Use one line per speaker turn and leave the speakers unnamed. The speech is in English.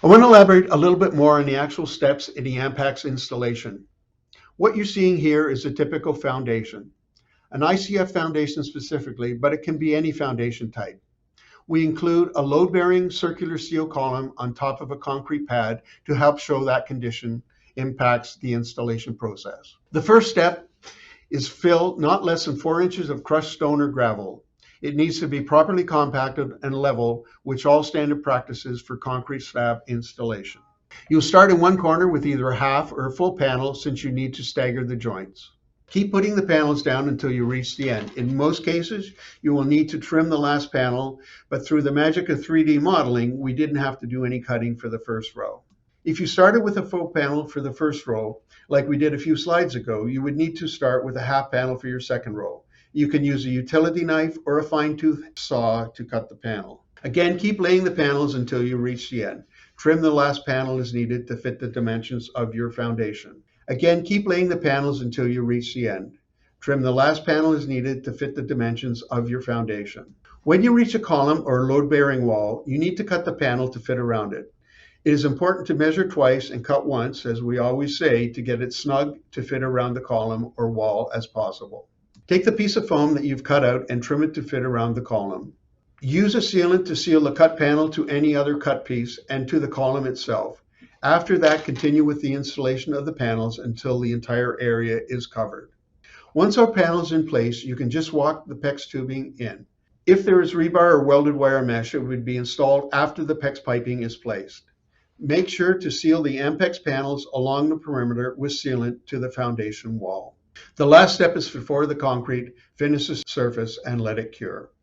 I want to elaborate a little bit more on the actual steps in the Ampex installation. What you're seeing here is a typical foundation, an ICF foundation specifically, but it can be any foundation type. We include a load-bearing circular steel column on top of a concrete pad to help show that condition impacts the installation process. The first step is fill not less than 4 inches of crushed stone or gravel. It needs to be properly compacted and level, which all standard practices for concrete slab installation. You'll start in one corner with either a half or a full panel since you need to stagger the joints. Keep putting the panels down until you reach the end. In most cases, you will need to trim the last panel, but through the magic of 3D modeling, we didn't have to do any cutting for the first row. If you started with a full panel for the first row, like we did a few slides ago, you would need to start with a half panel for your second row. You can use a utility knife or a fine-tooth saw to cut the panel. Again, keep laying the panels until you reach the end. Trim the last panel as needed to fit the dimensions of your foundation. Again, keep laying the panels until you reach the end. Trim the last panel as needed to fit the dimensions of your foundation. When you reach a column or load-bearing wall, you need to cut the panel to fit around it. It is important to measure twice and cut once, as we always say, to get it snug to fit around the column or wall as possible. Take the piece of foam that you've cut out and trim it to fit around the column. Use a sealant to seal the cut panel to any other cut piece and to the column itself. After that, continue with the installation of the panels until the entire area is covered. Once our panel is in place, you can just walk the PEX tubing in. If there is rebar or welded wire mesh, it would be installed after the PEX piping is placed. Make sure to seal the Ampex panels along the perimeter with sealant to the foundation wall. The last step is before the concrete. Finish the surface and let it cure.